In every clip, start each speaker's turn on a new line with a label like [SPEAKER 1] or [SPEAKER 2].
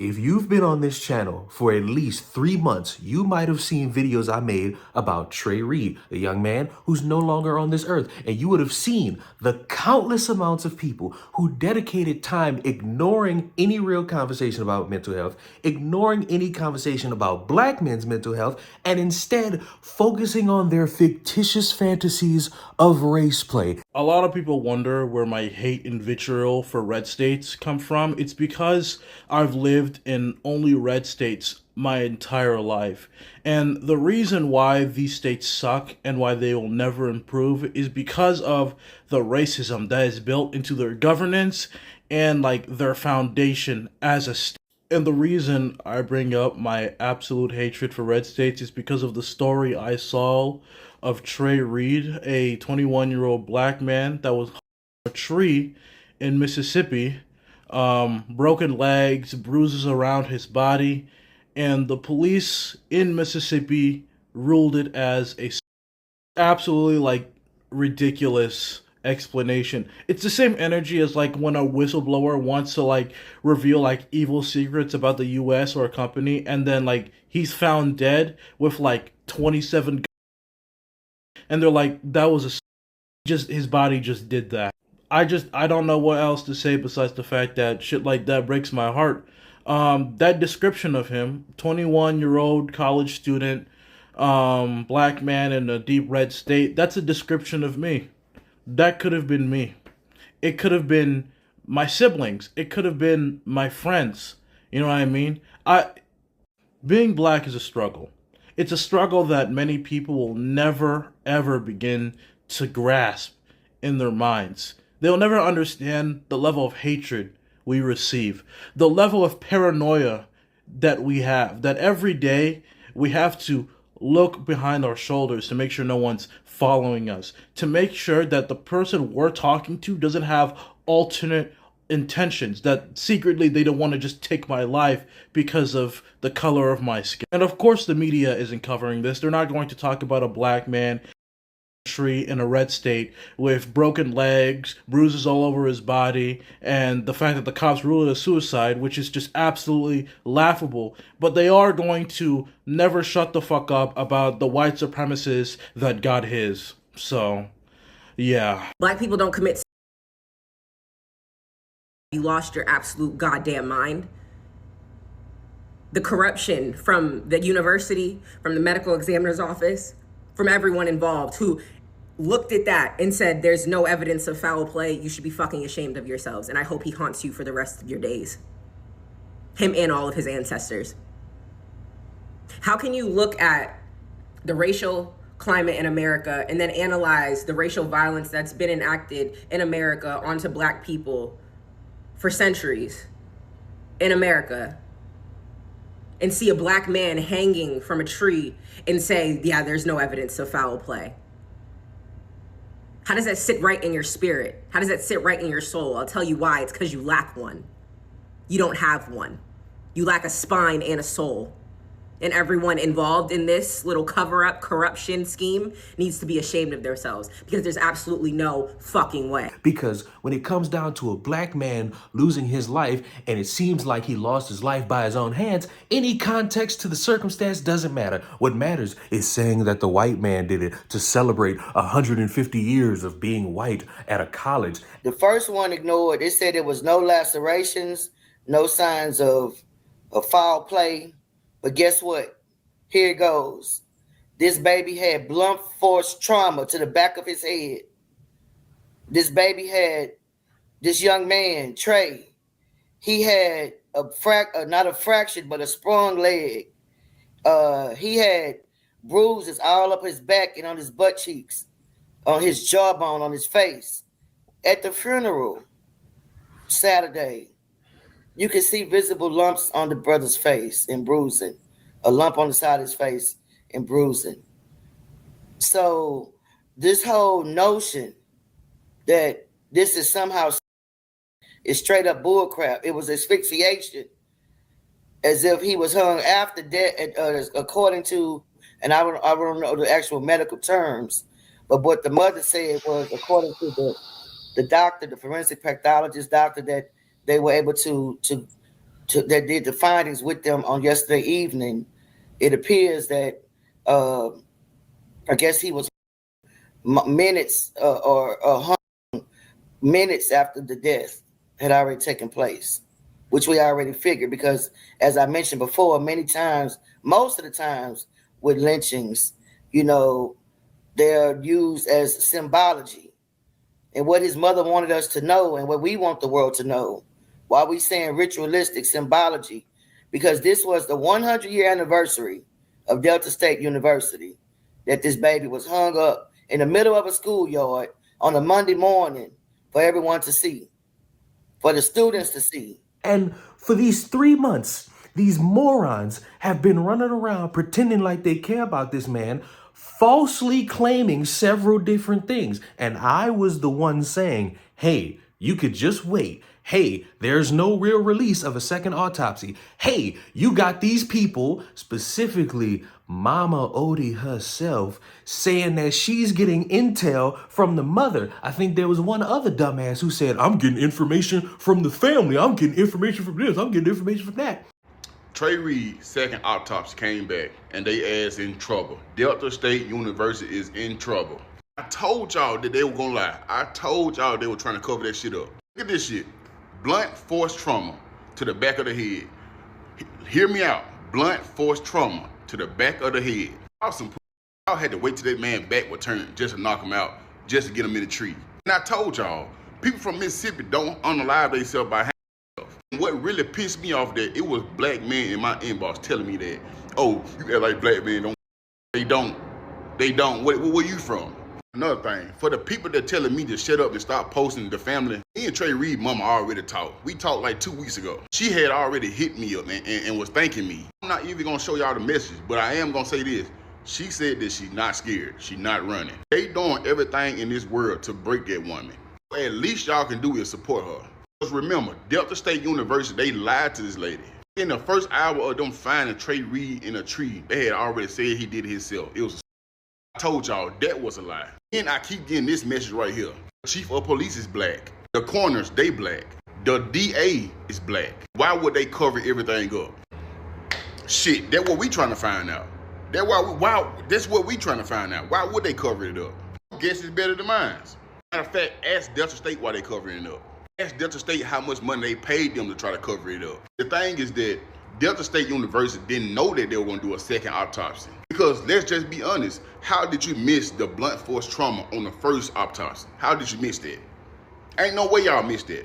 [SPEAKER 1] If you've been on this channel for at least 3 months, you might have seen videos I made about Trey Reed, a young man who's no longer on this earth. And you would have seen the countless amounts of people who dedicated time ignoring any real conversation about mental health, ignoring any conversation about black men's mental health, and instead focusing on their fictitious fantasies of race play.
[SPEAKER 2] A lot of people wonder where my hate and vitriol for red states come from. It's because I've lived in only red states my entire life. And the reason why these states suck and why they will never improve is because of the racism that is built into their governance and like their foundation as a state. And the reason I bring up my absolute hatred for red states is because of the story I saw of Trey Reed, a 21-year-old black man that was a tree in Mississippi, broken legs, bruises around his body, and the police in Mississippi ruled it as a absolutely like ridiculous explanation. It's the same energy as like when a whistleblower wants to like reveal like evil secrets about the US or a company, and then like he's found dead with like 27 and they're like, that was just his body just did that. I don't know what else to say besides the fact that shit like that breaks my heart. That description of him, 21-year-old college student, black man in a deep red state, that's a description of me. That could have been me. It could have been my siblings. It could have been my friends. You know what I mean? Being black is a struggle. It's a struggle that many people will never, ever begin to grasp in their minds. They'll never understand the level of hatred we receive, the level of paranoia that we have, that every day we have to look behind our shoulders to make sure no one's following us, to make sure that the person we're talking to doesn't have alternate intentions, that secretly they don't want to just take my life because of the color of my skin. And of course the media isn't covering this. They're not going to talk about a black man tree in a red state with broken legs, bruises all over his body, and the fact that the cops ruled it a suicide, which is just absolutely laughable. But they are going to never shut the fuck up about the white supremacists that got his. So, yeah.
[SPEAKER 3] Black people don't commit. You lost your absolute goddamn mind. The corruption from the university, from the medical examiner's office, from everyone involved who looked at that and said, there's no evidence of foul play. You should be fucking ashamed of yourselves. And I hope he haunts you for the rest of your days. Him and all of his ancestors. How can you look at the racial climate in America and then analyze the racial violence that's been enacted in America onto black people for centuries in America and see a black man hanging from a tree and say, yeah, there's no evidence of foul play? How does that sit right in your spirit? How does that sit right in your soul? I'll tell you why. It's because you lack one. You don't have one. You lack a spine and a soul. And everyone involved in this little cover-up corruption scheme needs to be ashamed of themselves, because there's absolutely no fucking way.
[SPEAKER 1] Because when it comes down to a black man losing his life, and it seems like he lost his life by his own hands, any context to the circumstance doesn't matter. What matters is saying that the white man did it to celebrate 150 years of being white at a college.
[SPEAKER 4] The first one ignored. It said there was no lacerations, no signs of foul play. But guess what? Here it goes. This baby had blunt force trauma to the back of his head. This young man, Trey, he had not a fractured, but a sprung leg. He had bruises all up his back and on his butt cheeks, on his jawbone, on his face. At the funeral, Saturday, you can see visible lumps on the brother's face and bruising. A lump on the side of his face and bruising. So this whole notion that this is somehow is straight up bullcrap. It was asphyxiation, as if he was hung after death, according to, and I don't know the actual medical terms, but what the mother said was, according to the doctor, the forensic pathologist doctor, that they were able to that did the findings with them on yesterday evening, it appears that I guess he was minutes or minutes after the death had already taken place, which we already figured because, as I mentioned before, many times, most of the times with lynchings, you know, they're used as symbology. And what his mother wanted us to know and what we want the world to know, why we saying ritualistic symbology, because this was the 100-year anniversary of Delta State University that this baby was hung up in the middle of a schoolyard on a Monday morning for everyone to see, for the students to see.
[SPEAKER 1] And for these 3 months, these morons have been running around pretending like they care about this man, falsely claiming several different things. And I was the one saying, hey, you could just wait. Hey, there's no real release of a second autopsy. Hey, you got these people, specifically Mama Odie herself, saying that she's getting intel from the mother. I think there was one other dumbass who said, I'm getting information from the family. I'm getting information from this. I'm getting information from that.
[SPEAKER 5] Trey Reed, second autopsy came back, and they ass in trouble. Delta State University is in trouble. I told y'all that they were gonna lie. I told y'all they were trying to cover that shit up. Look at this shit. Blunt force trauma to the back of the head. Hear me out. Blunt force trauma to the back of the head. Y'all had to wait till that man back would turn just to knock him out, just to get him in the tree. And I told y'all, people from Mississippi don't unalive themselves by themselves. What really pissed me off that it was black men in my inbox telling me that, oh, you act like black men don't. They don't. Where you from? Another thing, for the people that telling me to shut up and stop posting the family, me and Trey Reed mama already talked. We talked like 2 weeks ago. She had already hit me up and was thanking me. I'm not even gonna show y'all the message, but I am gonna say this. She said that she's not scared. She's not running. They doing everything in this world to break that woman. At least y'all can do is support her. Just remember, Delta State University, they lied to this lady. In the first hour of them finding Trey Reed in a tree, they had already said he did it himself. It was I told y'all that was a lie. And I keep getting this message right here. The chief of police is black. The coroners, they black. The DA is black. Why would they cover everything up? Shit, that's what we trying to find out. That's what we trying to find out. Why would they cover it up? I guess it's better than mine. Matter of fact, ask Delta State why they covering it up. Ask Delta State how much money they paid them to try to cover it up. The thing is that Delta State University didn't know that they were going to do a second autopsy. Because let's just be honest, how did you miss the blunt force trauma on the first autopsy? How did you miss that? Ain't no way y'all missed that.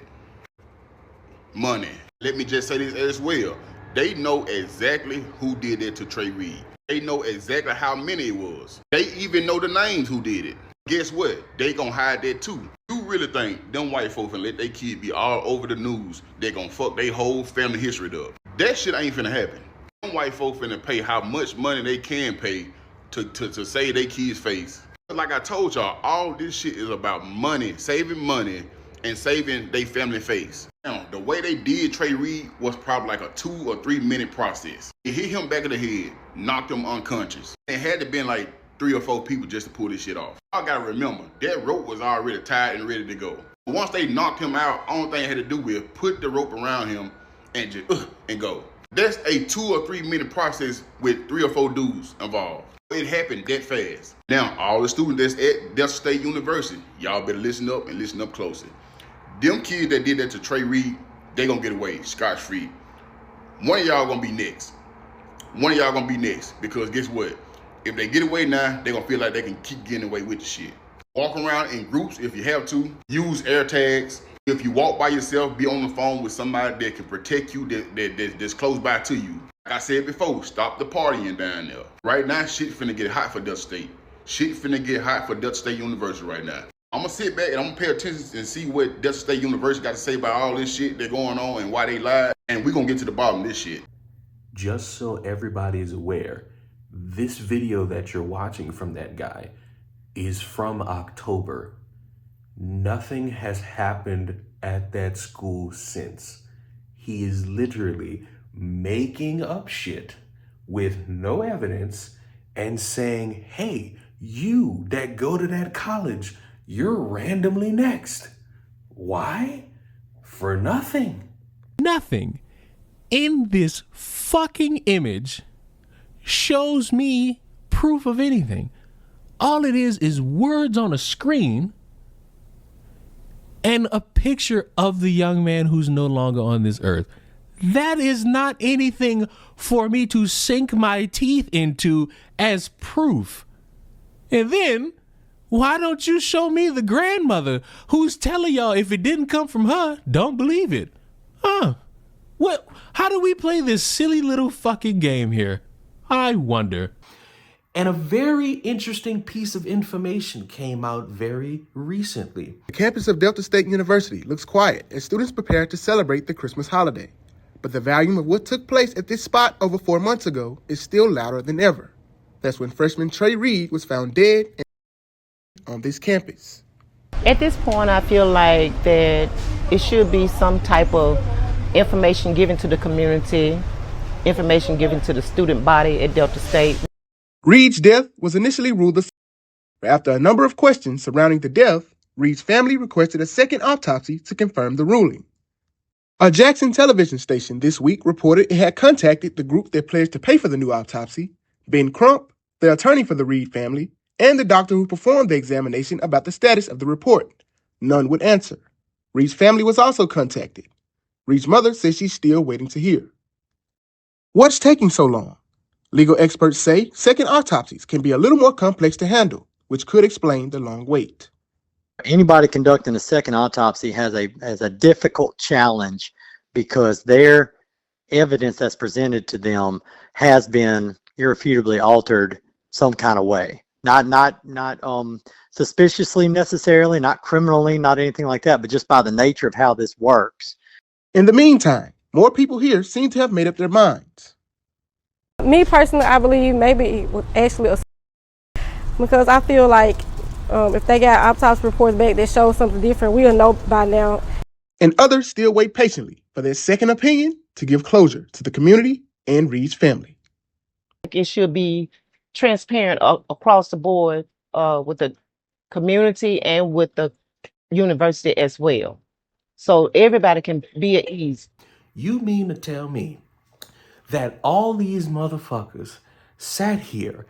[SPEAKER 5] Money. Let me just say this as well. They know exactly who did that to Trey Reed. They know exactly how many it was. They even know the names who did it. Guess what? They gonna hide that too. You really think them white folks and let their kids be all over the news, they gonna fuck their whole family history up? That shit ain't finna happen. Them white folks finna pay how much money they can pay to save their kids' face. Like I told y'all, all this shit is about money, and saving their family face. Now, the way they did Trey Reed was probably like a 2 or 3 minute process. It hit him back of the head, knocked him unconscious. It had to been like 3 or 4 people just to pull this shit off. Y'all gotta remember, that rope was already tied and ready to go. Once they knocked him out, only thing they had to do was put the rope around him and just and go. That's a 2 or 3 minute process with 3 or 4 dudes involved. It happened that fast. Now, all the students that's at Delta State University, y'all better listen up and listen up closely. Them kids that did that to Trey Reed, they gonna get away scotch-free. One of y'all gonna be next. Because guess what? If they get away now, they gonna feel like they can keep getting away with the shit. Walk around in groups if you have to. Use air tags. If you walk by yourself, be on the phone with somebody that can protect you, that's close by to you. Like I said before, stop the partying down there. Right now, shit finna get hot for Delta State. Shit finna get hot for Delta State University right now. I'm gonna sit back and I'm gonna pay attention and see what Delta State University got to say about all this shit that's going on and why they lied. And we're gonna get to the bottom of this shit.
[SPEAKER 1] Just so everybody is aware, this video that you're watching from that guy is from October. Nothing has happened at that school since. He is literally making up shit with no evidence and saying, hey, you that go to that college, you're randomly next. Why? For nothing.
[SPEAKER 6] Nothing.
[SPEAKER 1] in this fucking image shows me proof of anything. All it is words on a screen and a picture of the young man who's no longer on this earth. That is not anything for me to sink my teeth into as proof. And then, why don't you show me the grandmother who's telling y'all if it didn't come from her, don't believe it? Huh? What? How do we play this silly little fucking game here? I wonder. And a very interesting piece of information came out very recently.
[SPEAKER 6] The campus of Delta State University looks quiet as students prepare to celebrate the Christmas holiday. But the volume of what took place at this spot over 4 months ago is still louder than ever. That's when freshman Trey Reed was found dead on this campus.
[SPEAKER 7] At this point, I feel like that it should be some type of information given to the community, information given to the student body at Delta State.
[SPEAKER 6] Reed's death was initially ruled a suicide. After a number of questions surrounding the death, Reed's family requested a second autopsy to confirm the ruling. A Jackson television station this week reported it had contacted the group that pledged to pay for the new autopsy, Ben Crump, the attorney for the Reed family, and the doctor who performed the examination about the status of the report. None would answer. Reed's family was also contacted. Reed's mother says she's still waiting to hear. What's taking so long? Legal experts say second autopsies can be a little more complex to handle, which could explain the long wait.
[SPEAKER 8] Anybody conducting a second autopsy has a difficult challenge because their evidence that's presented to them has been irrefutably altered some kind of way. Not suspiciously necessarily, not criminally, not anything like that, but just by the nature of how this works.
[SPEAKER 6] In the meantime, more people here seem to have made up their minds.
[SPEAKER 9] Me personally, I believe maybe it was actually because I feel like if they got autopsy reports back that show something different, we'll know by now.
[SPEAKER 6] And others still wait patiently for their second opinion to give closure to the community and Reed's family.
[SPEAKER 7] It should be transparent across the board with the community and with the university as well. So everybody can be at ease.
[SPEAKER 1] You mean to tell me that all these motherfuckers sat here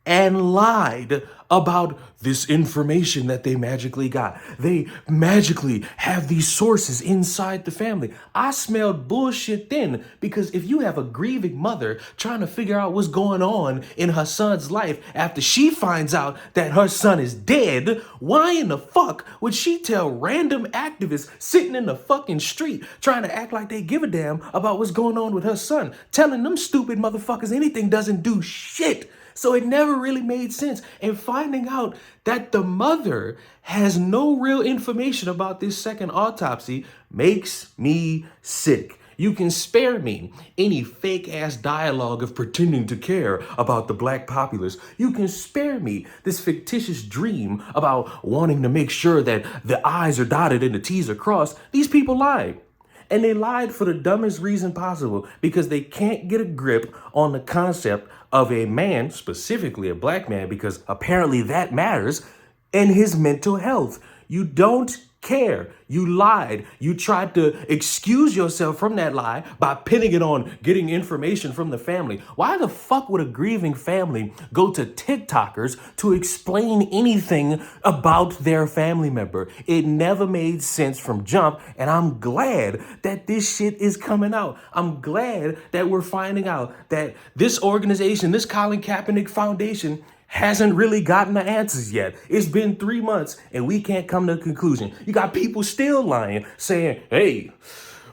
[SPEAKER 1] and lied about this information that they magically got? They magically have these sources inside the family. I smelled bullshit then, because if you have a grieving mother trying to figure out what's going on in her son's life after she finds out that her son is dead, why in the fuck would she tell random activists sitting in the fucking street trying to act like they give a damn about what's going on with her son, telling them stupid motherfuckers anything doesn't do shit? So it never really made sense. And finding out that the mother has no real information about this second autopsy makes me sick. You can spare me any fake ass dialogue of pretending to care about the black populace. You can spare me this fictitious dream about wanting to make sure that the I's are dotted and the T's are crossed. These people lied. And they lied for the dumbest reason possible, because they can't get a grip on the concept of a man, specifically a black man, because apparently that matters, and his mental health. You don't care. You lied. You tried to excuse yourself from that lie by pinning it on getting information from the family. Why the fuck would a grieving family go to TikTokers to explain anything about their family member? It never made sense from jump, and I'm glad that this shit is coming out. I'm glad that we're finding out that this organization, this Colin Kaepernick Foundation, hasn't really gotten the answers yet. It's been 3 months and we can't come to a conclusion. You got people still lying, saying, hey,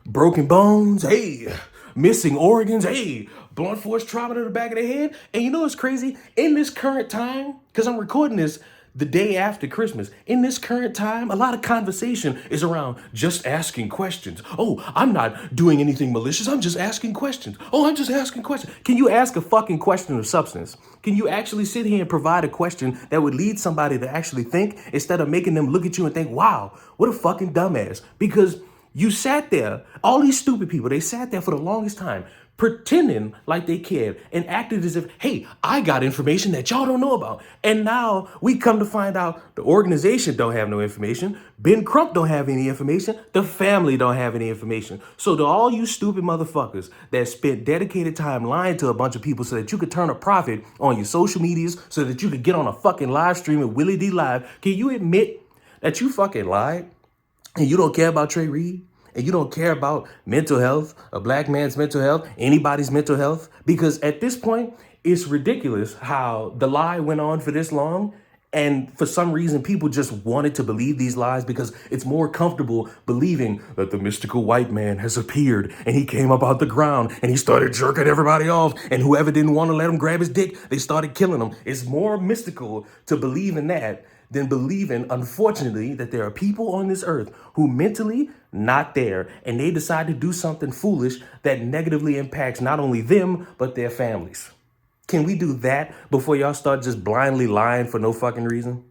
[SPEAKER 1] broken bones, hey, missing organs, hey, blunt force trauma to the back of the head. And you know what's crazy? In this current time, because I'm recording this the day after Christmas, in this current time, a lot of conversation is around just asking questions. Oh, I'm not doing anything malicious. I'm just asking questions. Oh, I'm just asking questions. Can you ask a fucking question of substance? Can you actually sit here and provide a question that would lead somebody to actually think, instead of making them look at you and think, wow, what a fucking dumbass? Because You sat there, all these stupid people, they sat there for the longest time pretending like they cared and acted as if, hey, I got information that y'all don't know about. And now we come to find out the organization don't have no information. Ben Crump don't have any information. The family don't have any information. So to all you stupid motherfuckers that spent dedicated time lying to a bunch of people so that you could turn a profit on your social medias, so that you could get on a fucking live stream at Willie D Live, can you admit that you fucking lied? And you don't care about Trey Reed? And you don't care about mental health, a black man's mental health, anybody's mental health? Because at this point, it's ridiculous how the lie went on for this long. And for some reason, people just wanted to believe these lies because it's more comfortable believing that the mystical white man has appeared and he came up out the ground and he started jerking everybody off. And whoever didn't want to let him grab his dick, they started killing him. It's more mystical to believe in that than believing, unfortunately, that there are people on this earth who mentally not there, and they decide to do something foolish that negatively impacts not only them, but their families. Can we do that before y'all start just blindly lying for no fucking reason?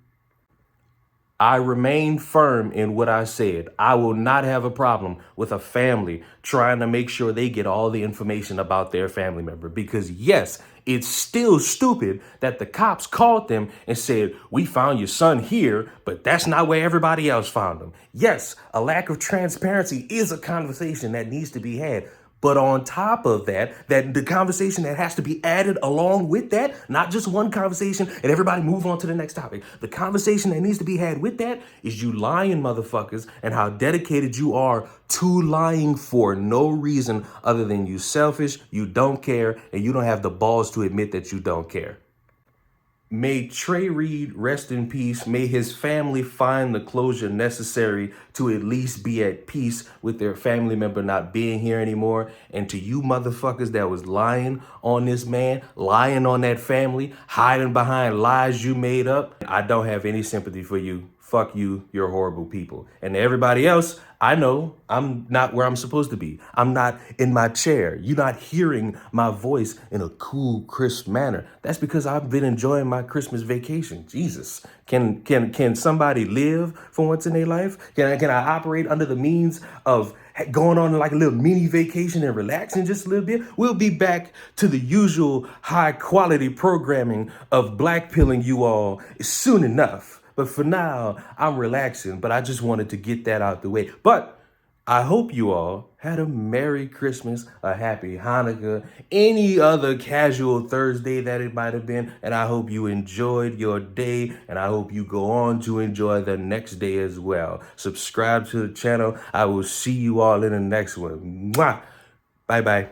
[SPEAKER 1] I remain firm in what I said. I will not have a problem with a family trying to make sure they get all the information about their family member. Because yes, it's still stupid that the cops called them and said, we found your son here, but that's not where everybody else found him. Yes, a lack of transparency is a conversation that needs to be had. But on top of that, the conversation that has to be added along with that, not just one conversation and everybody move on to the next topic. The conversation that needs to be had with that is you lying motherfuckers and how dedicated you are to lying for no reason other than you selfish, you don't care, and you don't have the balls to admit that you don't care. May Trey Reed rest in peace. May his family find the closure necessary to at least be at peace with their family member not being here anymore. And to you motherfuckers that was lying on this man, lying on that family, hiding behind lies you made up, I don't have any sympathy for you. Fuck you, you're horrible people. And to everybody else, I know I'm not where I'm supposed to be. I'm not in my chair. You're not hearing my voice in a cool, crisp manner. That's because I've been enjoying my Christmas vacation. Jesus, can somebody live for once in their life? Can I operate under the means of going on like a little mini vacation and relaxing just a little bit? We'll be back to the usual high quality programming of blackpilling you all soon enough. But for now, I'm relaxing, but I just wanted to get that out the way. But I hope you all had a Merry Christmas, a Happy Hanukkah, any other casual Thursday that it might have been. And I hope you enjoyed your day, and I hope you go on to enjoy the next day as well. Subscribe to the channel. I will see you all in the next one. Mwah! Bye-bye.